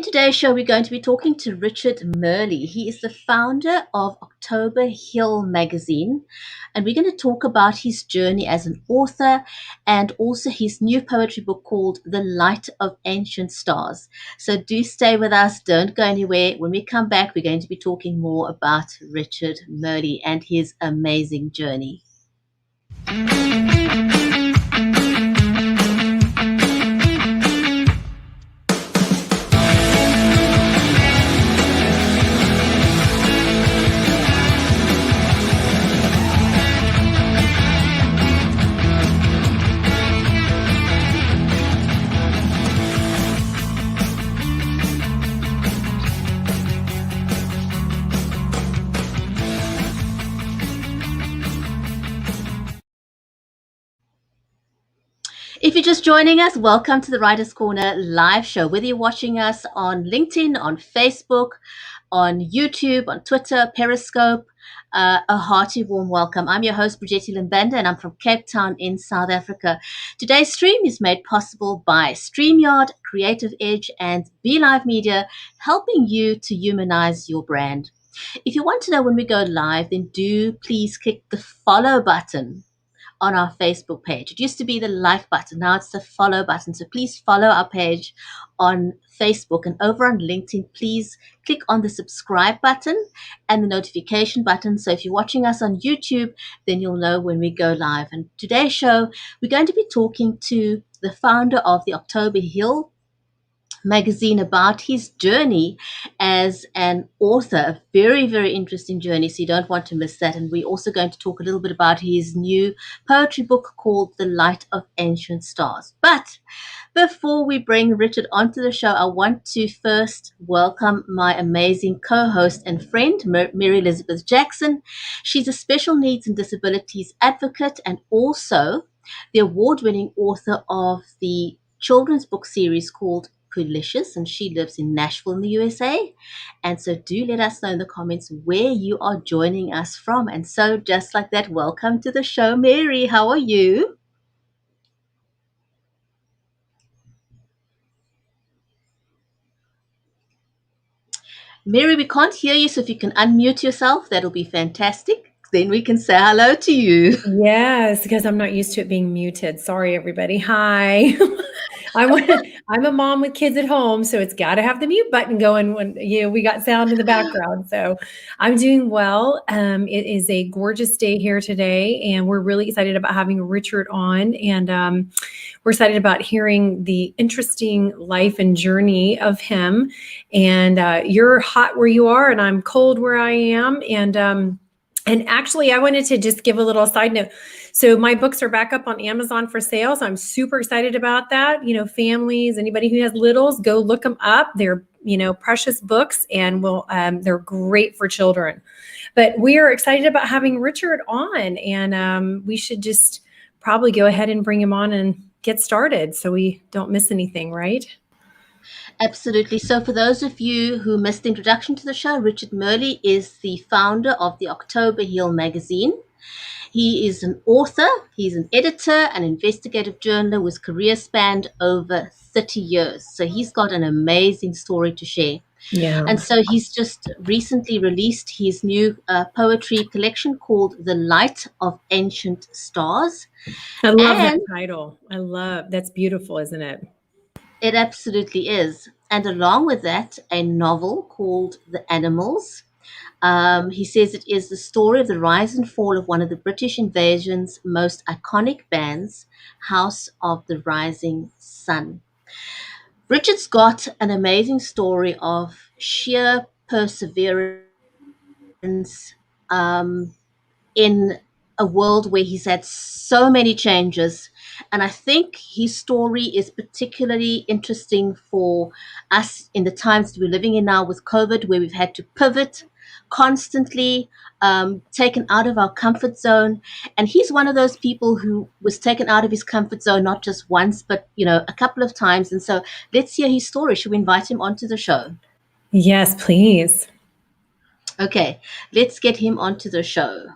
today's show, we're going to be talking to Richard Merli. He is the founder of October Hill magazine, and we're going to talk about his journey as an author and also his new poetry book called The Light of Ancient Stars. So do stay with us, don't go anywhere. When we come back, we're going to be talking more about Richard Merli and his amazing journey. If you're just joining us, welcome to the Writers' Corner live show. Whether you're watching us on LinkedIn, on Facebook, on YouTube, on Twitter, Periscope, a hearty warm welcome. I'm your host, Brigitte Limbenda, and I'm from Cape Town in South Africa. Today's stream is made possible by StreamYard, Creative Edge, and BeLive Media, helping you to humanize your brand. If you want to know when we go live, then do please click the follow button on our Facebook page. It used to be the like button. Now it's the follow button. So please follow our page on Facebook, and over on LinkedIn, please click on the subscribe button and the notification button. So if you're watching us on YouTube, then you'll know when we go live. And today's show, we're going to be talking to the founder of the October Hill magazine about his journey as an author. A very, very interesting journey, so you don't want to miss that. And we're also going to talk a little bit about his new poetry book called The Light of Ancient Stars. But before we bring Richard onto the show, I want to first welcome my amazing co-host and friend, Mary Elizabeth Jackson. She's a special needs and disabilities advocate and also the award-winning author of the children's book series called Delicious, and she lives in Nashville in the USA. And so do let us know in the comments where you are joining us from. And so just like that, welcome to the show, Mary. How are you? Mary, we can't hear you, so if you can unmute yourself, that'll be fantastic. Then we can say hello to you. Yes, because I'm not used to it being muted. Sorry, everybody. Hi. I'm a mom with kids at home, so it's got to have the mute button going when we got sound in the background. So I'm doing well. It is a gorgeous day here today, and we're really excited about having Richard on, and we're excited about hearing the interesting life and journey of him. And you're hot where you are, and I'm cold where I am, and actually, I wanted to just give a little side note. So my books are back up on Amazon for sale. So I'm super excited about that. Families, anybody who has littles, go look them up. They're, precious books, and they're great for children. But we are excited about having Richard on, and we should just probably go ahead and bring him on and get started so we don't miss anything, right? Absolutely. So for those of you who missed the introduction to the show, Richard Merli is the founder of the October Hill magazine. He is an author, he's an editor, an investigative journaler with career spanned over 30 years. So he's got an amazing story to share. Yeah. And so he's just recently released his new poetry collection called The Light of Ancient Stars. I love that title. That's beautiful, isn't it? It absolutely is. And along with that, a novel called The Animals. He says it is the story of the rise and fall of one of the British invasion's most iconic bands, House of the Rising Sun. Richard's got an amazing story of sheer perseverance in a world where he's had so many changes. And I think his story is particularly interesting for us in the times that we're living in now with COVID, where we've had to pivot constantly, taken out of our comfort zone. And he's one of those people who was taken out of his comfort zone, not just once, but, a couple of times. And so let's hear his story. Should we invite him onto the show? Yes, please. Okay, let's get him onto the show.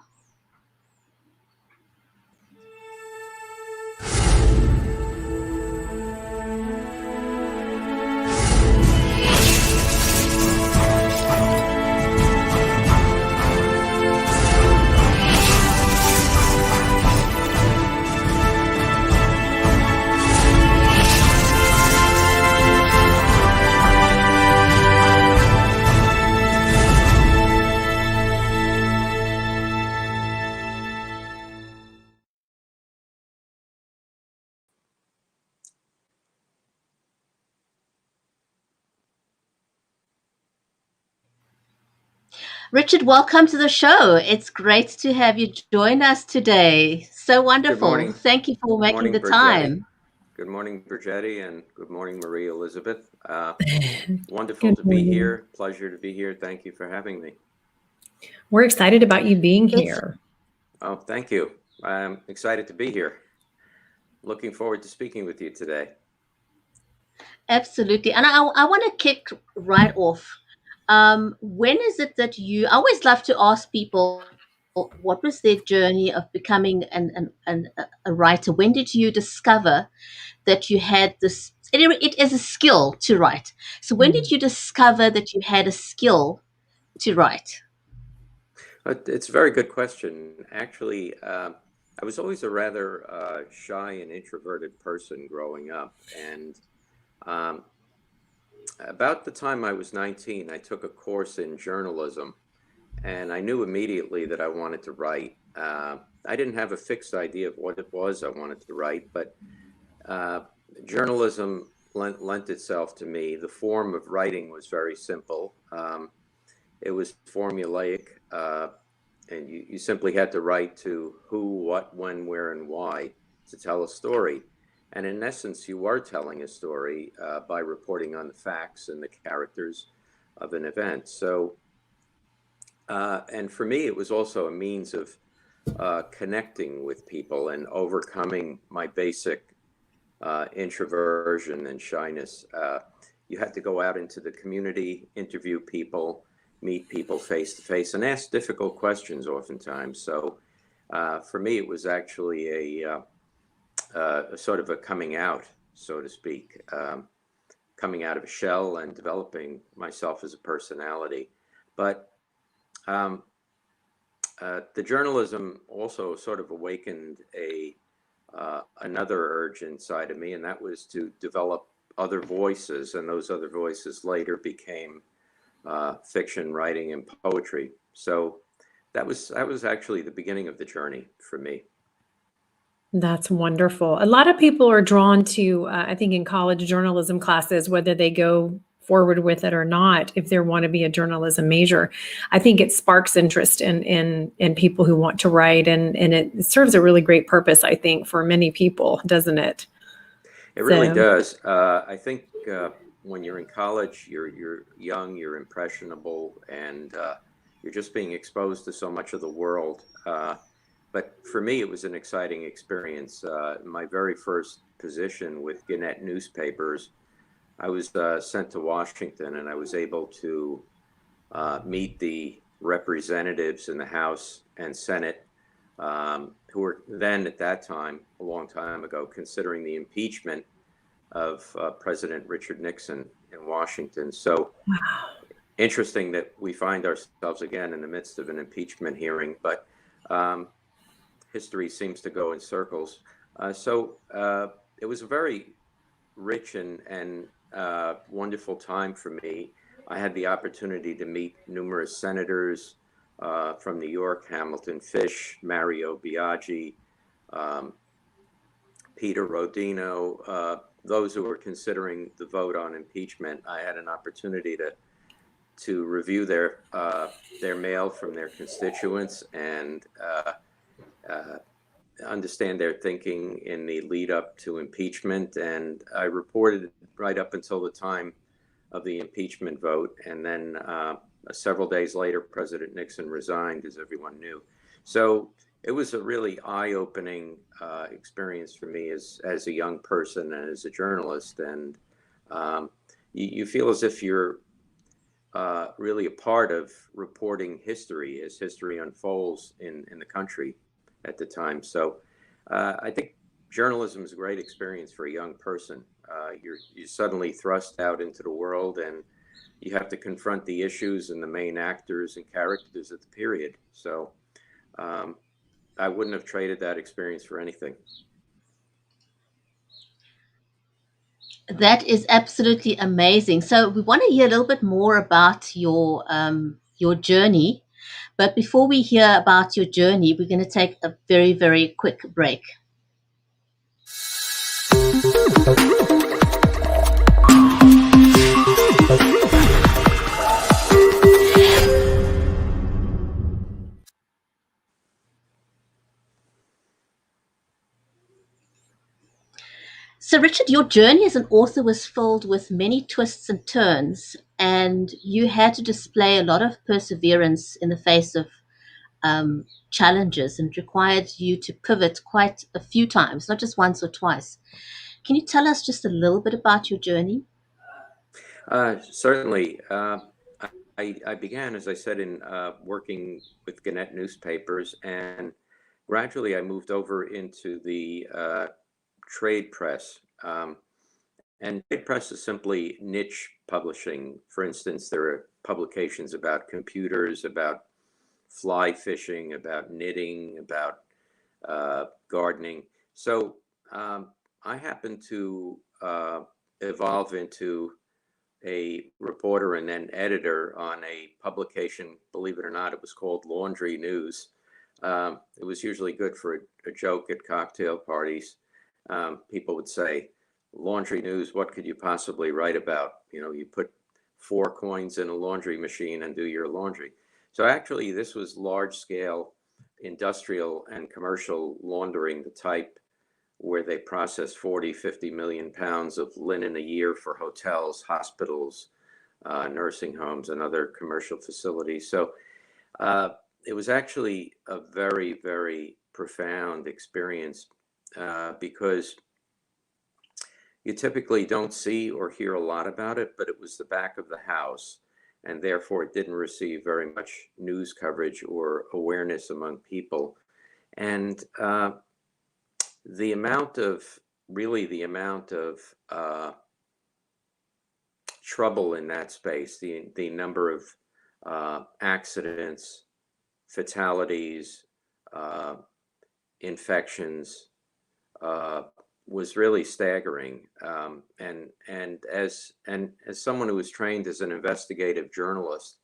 Richard, welcome to the show. It's great to have you join us today. So Good wonderful. morning. Thank you for Good making morning, the Burgetti. time. Good morning, Burgetti, and good morning, Marie Elizabeth. Wonderful Good to be morning. here. Pleasure to be here. Thank you for having me. We're excited about you being It's here. Oh, thank you. I'm excited to be here. Looking forward to speaking with you today. absolutely. And I want to kick right off. When is it that I always love to ask people, what was their journey of becoming a writer? When did you discover that you had this? It is a skill to write. So when Mm. did you discover that you had a skill to write? It's a very good question. Actually, I was always a rather shy and introverted person growing up. And um, about the time I was 19, I took a course in journalism. And I knew immediately that I wanted to write. I didn't have a fixed idea of what it was I wanted to write, but uh, journalism lent itself to me. The form of writing was very simple. It was formulaic, and you simply had to write to who, what, when, where, and why to tell a story. And in essence, you are telling a story by reporting on the facts and the characters of an event. And for me, it was also a means of connecting with people and overcoming my basic introversion and shyness. You had to go out into the community, interview people, meet people face to face, and ask difficult questions oftentimes. So for me, it was actually a sort of a coming out, so to speak, coming out of a shell and developing myself as a personality. But um, the journalism also sort of awakened another urge inside of me, and that was to develop other voices, and those other voices later became fiction, writing, and poetry. So that was actually the beginning of the journey for me. That's wonderful. A lot of people are drawn to, I think, in college journalism classes, whether they go forward with it or not, if they want to be a journalism major. I think it sparks interest in people who want to write, and it serves a really great purpose, I think, for many people, doesn't it? It really So, does. I think when you're in college, you're young, you're impressionable, and you're just being exposed to so much of the world. But for me, it was an exciting experience. My very first position with Gannett newspapers, I was sent to Washington, and I was able to meet the representatives in the House and Senate, who were then at that time, a long time ago, considering the impeachment of President Richard Nixon in Washington. So interesting that we find ourselves again in the midst of an impeachment hearing, but history seems to go in circles. It was a very rich and wonderful time for me. I had the opportunity to meet numerous senators from New York: Hamilton Fish, Mario Biaggi, um, Peter Rodino, those who were considering the vote on impeachment. I had an opportunity to review their mail from their constituents and uh, understand their thinking in the lead up to impeachment. And I reported right up until the time of the impeachment vote. And then several days later, President Nixon resigned, as everyone knew. So it was a really eye-opening experience for me as a young person and as a journalist. And you feel as if you're really a part of reporting history as history unfolds in the country at the time. So I think journalism is a great experience for a young person. You're suddenly thrust out into the world, and you have to confront the issues and the main actors and characters of the period. So I wouldn't have traded that experience for anything. That is absolutely amazing. So we want to hear a little bit more about your journey. But before we hear about your journey, we're going to take a very, very quick break. So, Richard, your journey as an author was filled with many twists and turns, and you had to display a lot of perseverance in the face of challenges, and it required you to pivot quite a few times, not just once or twice. Can you tell us just a little bit about your journey? Certainly. I began, as I said, in working with Gannett newspapers, and gradually I moved over into the trade press. And trade press is simply niche publishing. For instance, there are publications about computers, about fly fishing, about knitting, about gardening. So I happened to evolve into a reporter and then editor on a publication. Believe it or not, it was called Laundry News. It was usually good for a joke at cocktail parties. People would say, "Laundry News, what could you possibly write about? You know, you put 4 coins in a laundry machine and do your laundry." So actually, this was large scale industrial and commercial laundering, the type where they process 40, 50 million pounds of linen a year for hotels, hospitals, nursing homes, and other commercial facilities. So it was actually a very, very profound experience because you typically don't see or hear a lot about it, but it was the back of the house, and therefore it didn't receive very much news coverage or awareness among people. And the amount of the amount of trouble in that space, the number of accidents, fatalities, infections, was really staggering. And as someone who was trained as an investigative journalist,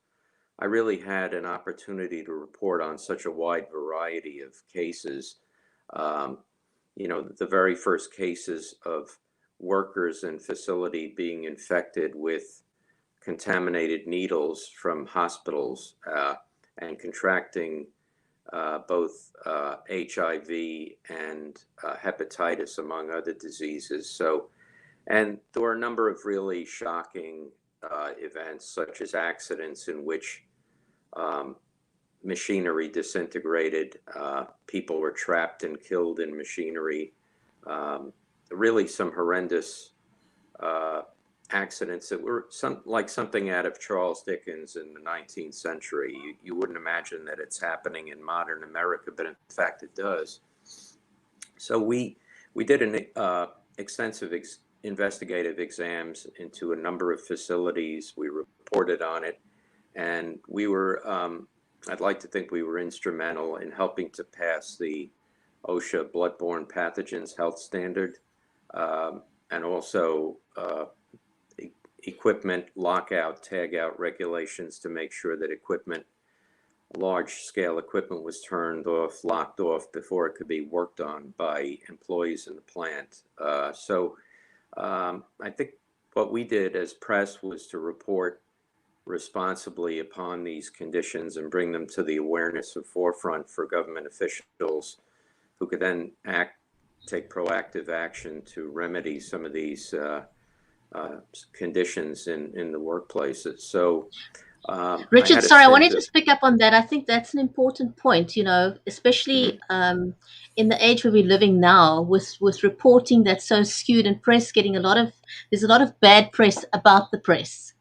I really had an opportunity to report on such a wide variety of cases. Um, the very first cases of workers in facility being infected with contaminated needles from hospitals and contracting both HIV and hepatitis, among other diseases. So, and there were a number of really shocking events, such as accidents in which machinery disintegrated, people were trapped and killed in machinery. Really, some horrendous accidents that were like something out of Charles Dickens in the 19th century. You wouldn't imagine that it's happening in modern America, but in fact it does. So we did an extensive investigative exams into a number of facilities. We reported on it, and we were, I'd like to think we were instrumental in helping to pass the OSHA bloodborne pathogens health standard, and also equipment lockout, tagout regulations to make sure that large scale equipment was turned off, locked off before it could be worked on by employees in the plant. So I think what we did as press was to report responsibly upon these conditions and bring them to the awareness of forefront for government officials who could then take proactive action to remedy some of these conditions in the workplaces. So Richard, I had a sorry, I wanted stint to of, just pick up on that. I think that's an important point, especially mhm, in the age where we're living now, with reporting that's so skewed and press getting there's a lot of bad press about the press.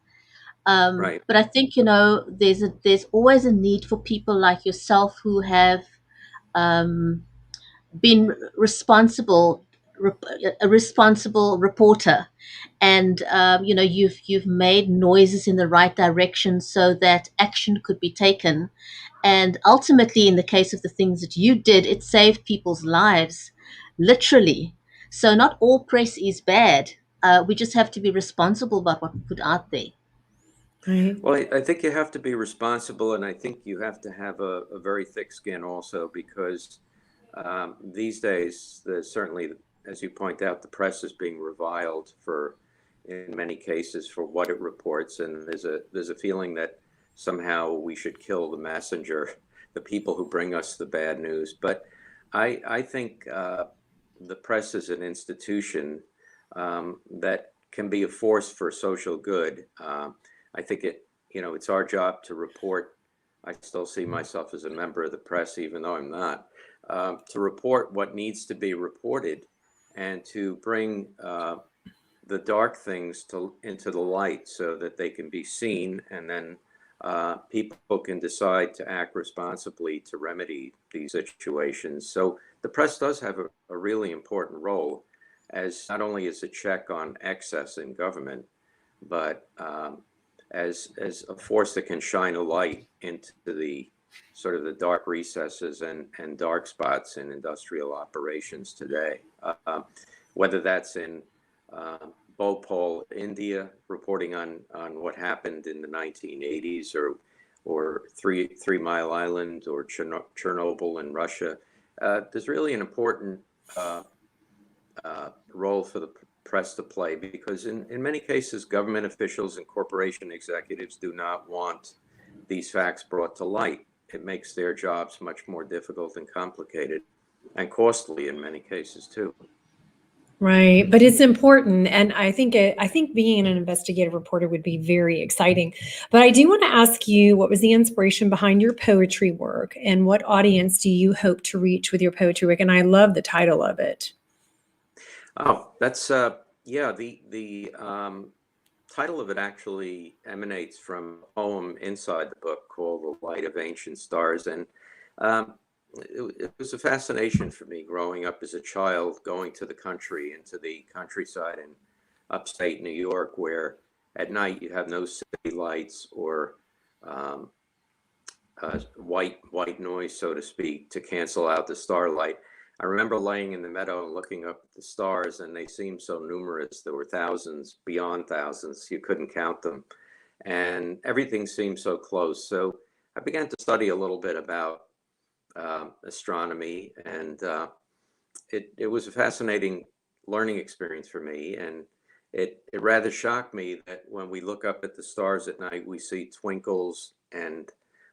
right. But I think, there's always a need for people like yourself who have um, been a responsible reporter, and you've made noises in the right direction so that action could be taken, and ultimately, in the case of the things that you did, it saved people's lives, literally. So not all press is bad. We just have to be responsible about what we put out there. Right. Well, I think you have to be responsible, and I think you have to have a very thick skin also, because these days, certainly, as you point out, the press is being reviled in many cases, for what it reports, and there's a feeling that somehow we should kill the messenger, the people who bring us the bad news. But I think the press is an institution. that can be a force for social good. I think it's our job to report. I still see myself as a member of the press, even though I'm not, to report what needs to be reported and to bring the dark things into the light so that they can be seen, and then people can decide to act responsibly to remedy these situations. So the press does have a really important role, as not only as a check on excess in government, but as a force that can shine a light into the sort of the dark recesses and dark spots in industrial operations today. Whether that's in Bhopal, India, reporting on what happened in the 1980s, or Three Mile Island, or Chernobyl in Russia. There's really an important role for the press to play, because in many cases, government officials and corporation executives do not want these facts brought to light. It makes their jobs much more difficult and complicated and costly in many cases too. Right, but it's important, and I think being an investigative reporter would be very exciting. But I do want to ask you, what was the inspiration behind your poetry work, and what audience do you hope to reach with your poetry work? And I love the title of it. Oh, that's yeah. The title of it actually emanates from a poem inside the book called "The Light of Ancient Stars," and um, it was a fascination for me growing up as a child, going to the country, into the countryside in upstate New York, where at night you have no city lights or um, white noise, so to speak, to cancel out the starlight. I remember laying in the meadow and looking up at the stars, and they seemed so numerous. There were thousands, beyond thousands. You couldn't count them. And everything seemed so close. So I began to study a little bit about astronomy, and it was a fascinating learning experience for me. And it rather shocked me that when we look up at the stars at night, we see twinkles and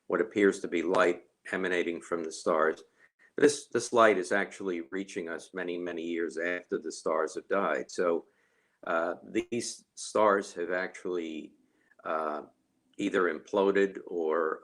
what appears to be light emanating from the stars. This light is actually reaching us many years after the stars have died. So these stars have actually either imploded or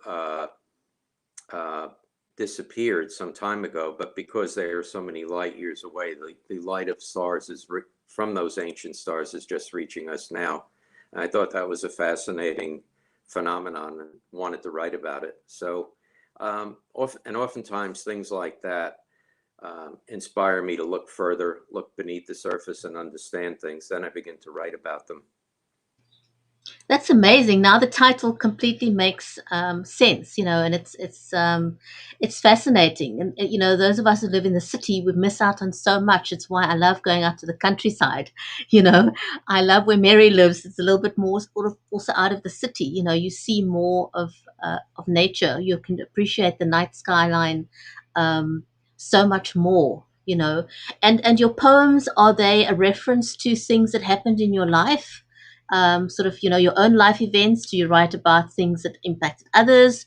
disappeared some time ago, but because they are so many light years away, the light of stars from those ancient stars is just reaching us now. And I thought that was a fascinating phenomenon and wanted to write about it. So, oftentimes things like that inspire me to look further, look beneath the surface, and understand things. Then I begin to write about them. That's amazing. Now the title completely makes sense, and it's fascinating. And those of us who live in the city, we miss out on so much. It's why I love going out to the countryside. You know, I love where Mary lives. It's a little bit more sort of also out of the city. You see more of nature. You can appreciate the night skyline um, so much more. And your poems, are they a reference to things that happened in your life? Sort of your own life events? Do you write about things that impacted others?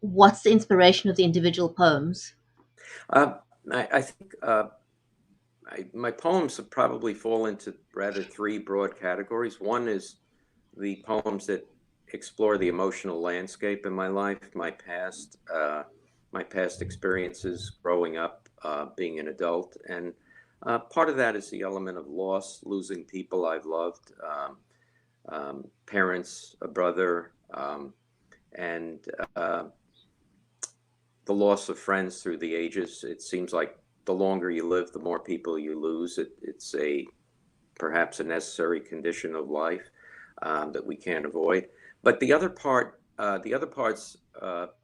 What's the inspiration of the individual poems? Uh, I think my poems probably fall into rather three broad categories. One is the poems that explore the emotional landscape in my life, my past experiences growing up, being an adult, and part of that is the element of loss, losing people I've loved, parents, a brother, and the loss of friends through the ages. It seems like the longer you live, the more people you lose. It's perhaps a necessary condition of life that we can't avoid. But the other parts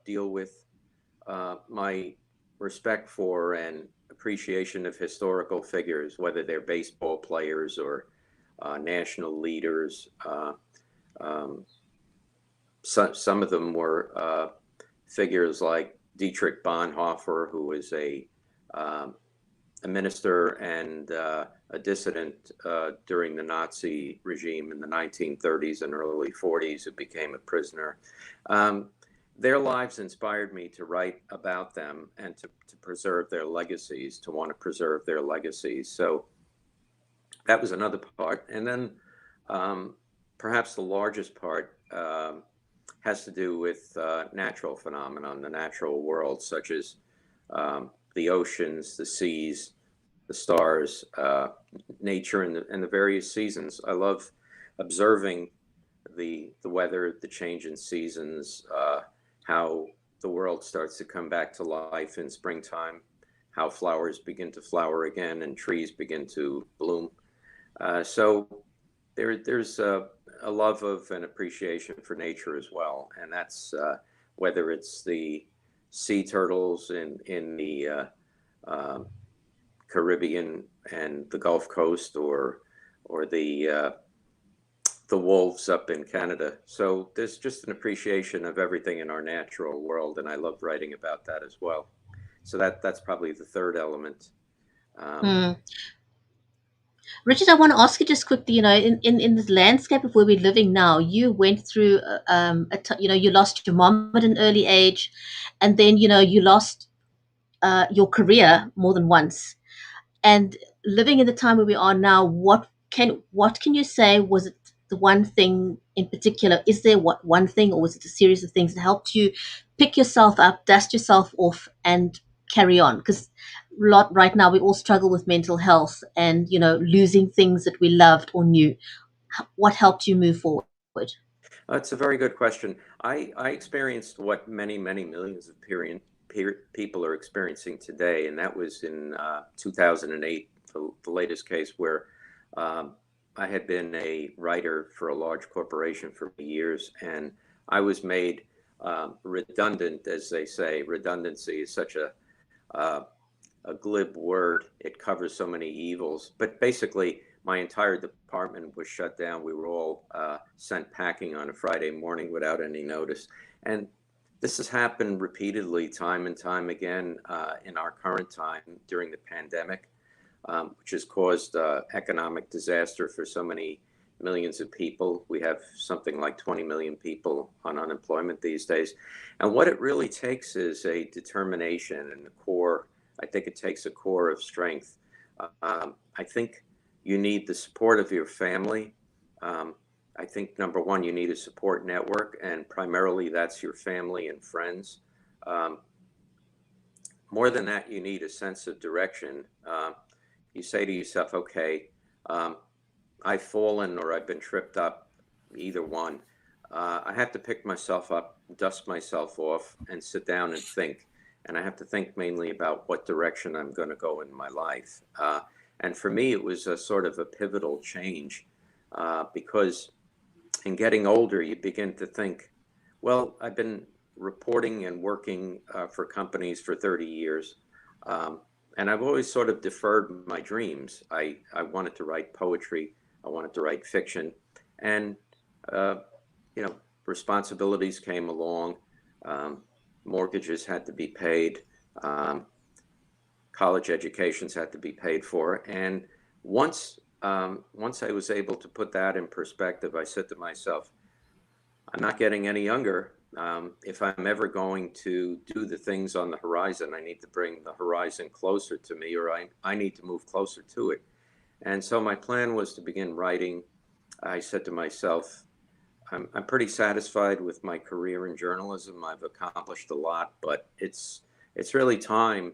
deal with my respect for and appreciation of historical figures, whether they're baseball players or national leaders. Some of them were figures like Dietrich Bonhoeffer, who was a minister and a dissident during the Nazi regime in the 1930s and early 40s, who became a prisoner. Their lives inspired me to write about them and to preserve their legacies, to want to preserve their legacies. So that was another part. And then perhaps the largest part has to do with natural phenomenon, the natural world, such as the oceans, the seas, the stars, nature, and the various seasons. I love observing the weather, the change in seasons, how the world starts to come back to life in springtime, how flowers begin to flower again and trees begin to bloom. So there's a love of and appreciation for nature as well, and that's whether it's the sea turtles in the uh, Caribbean and the Gulf Coast, or the wolves up in Canada. So there's just an appreciation of everything in our natural world, and I love writing about that as well. So that's probably the third element. Um, Mm. Richard, I want to ask you just quickly, in this landscape of where we're living now, you went through, you lost your mom at an early age, and then, you lost your career more than once. And living in the time where we are now, what can you say was it the one thing in particular? Is there one thing, or was it a series of things that helped you pick yourself up, dust yourself off, and carry on? Because lot right now we all struggle with mental health and losing things that we loved or knew. What helped you move forward? That's a very good question. I experienced what many millions of people are experiencing today, and that was in 2008, the latest case where um, I had been a writer for a large corporation for years, and I was made redundant, as they say. Redundancy is such uh, a glib word. It covers so many evils. But basically, my entire department was shut down. We were all sent packing on a Friday morning without any notice. And this has happened repeatedly, time and time again, in our current time during the pandemic, which has caused economic disaster for so many millions of people. We have something like 20 million people on unemployment these days. And what it really takes is a determination and a core. I think it takes a core of strength. I think you need the support of your family. Um, I think number one, you need a support network, and primarily that's your family and friends. Um, More than that, you need a sense of direction. You say to yourself, okay, um, I've fallen or I've been tripped up, either one. I have to pick myself up, dust myself off, and sit down and think. And I have to think mainly about what direction I'm going to go in my life. And for me, it was a sort of a pivotal change because in getting older, you begin to think, well, I've been reporting and working for companies for 30 years. Um, and I've always sort of deferred my dreams. I wanted to write poetry, I wanted to write fiction. And, uh, you know, responsibilities came along, um, mortgages had to be paid, um, college educations had to be paid for. And once I was able to put that in perspective, I said to myself, I'm not getting any younger. If I'm ever going to do the things on the horizon, I need to bring the horizon closer to me, or I need to move closer to it. And so my plan was to begin writing. I said to myself, I'm pretty satisfied with my career in journalism. I've accomplished a lot, but it's really time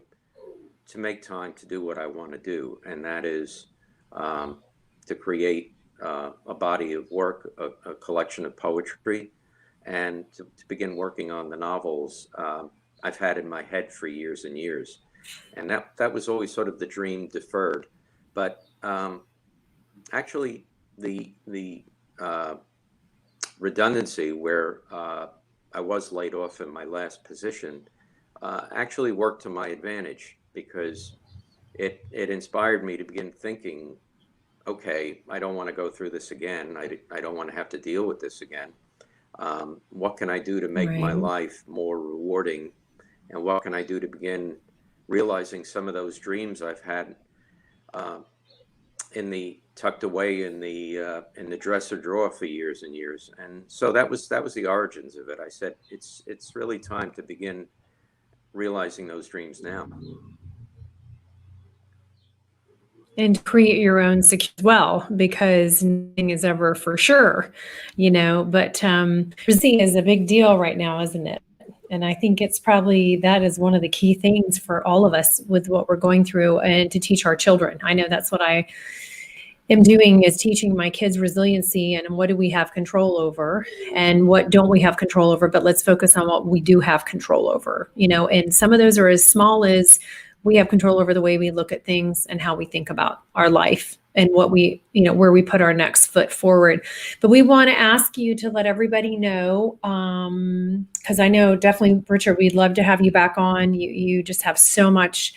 to make time to do what I want to do, and that is to create a body of work, a collection of poetry, and to begin working on the novels I've had in my head for years and years. And that was always sort of the dream deferred. But actually, the redundancy where I was laid off in my last position actually worked to my advantage because it inspired me to begin thinking, okay, I don't want to go through this again. I don't want to have to deal with this again. What can I do to make my Right. life more rewarding? And what can I do to begin realizing some of those dreams I've had uh, in the tucked away in the dresser drawer for years and years? And so that was the origins of it. I said it's really time to begin realizing those dreams now. And create your own security as well, because nothing is ever for sure, but resiliency is a big deal right now, isn't it? And I think it's probably, that is one of the key things for all of us with what we're going through, and to teach our children. I know that's what I am doing, is teaching my kids resiliency, and what do we have control over and what don't we have control over, but let's focus on what we do have control over, and some of those are as small as we have control over the way we look at things and how we think about our life and what we, where we put our next foot forward. But we want to ask you to let everybody know, because I know definitely, Richard, we'd love to have you back on. You just have so much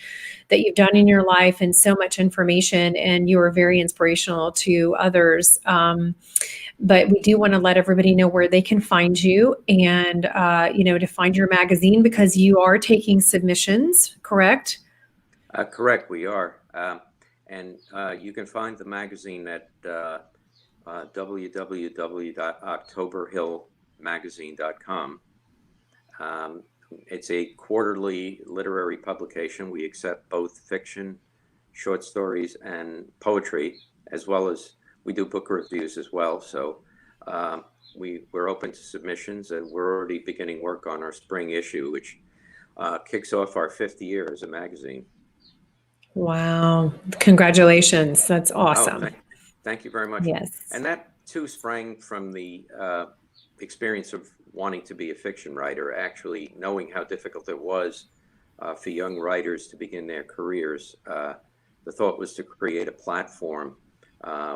that you've done in your life and so much information, and you are very inspirational to others. But we do want to let everybody know where they can find you, and, to find your magazine, because you are taking submissions, correct? Correct, we are. And you can find the magazine at www.octoberhillmagazine.com. It's a quarterly literary publication. We accept both fiction, short stories, and poetry, as well as we do book reviews as well. So we're open to submissions, and we're already beginning work on our spring issue, which kicks off our 5th year as a magazine. Wow. Congratulations. That's awesome. Oh, thank you very much. Yes. And that too sprang from the experience of wanting to be a fiction writer, actually knowing how difficult it was for young writers to begin their careers. The thought was to create a platform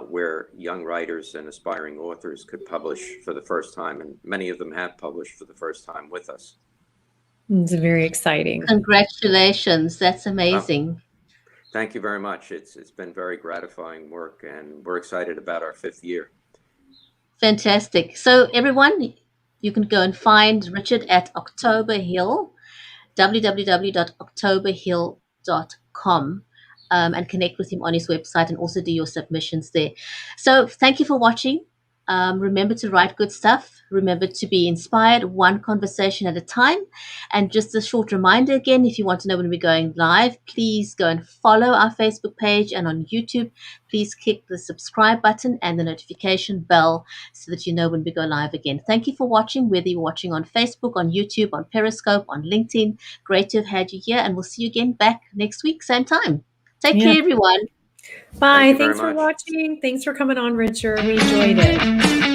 where young writers and aspiring authors could publish for the first time, and many of them have published for the first time with us. It's very exciting. Congratulations. That's amazing. Thank you very much. It's been very gratifying work, and we're excited about our 5th year. Fantastic. So everyone, you can go and find Richard at October Hill, www.octoberhill.com, and connect with him on his website, and also do your submissions there. So thank you for watching. Remember to write good stuff. Remember to be inspired, one conversation at a time. And just a short reminder again, if you want to know when we're going live, please go and follow our Facebook page, and on YouTube, please click the subscribe button and the notification bell so that you know when we go live again. Thank you for watching, whether you're watching on Facebook, on YouTube, on Periscope, on LinkedIn. Great to have had you here, and we'll see you again back next week, same time. Take care, everyone. Bye. Thanks for watching. Thanks for coming on, Richard. We enjoyed it.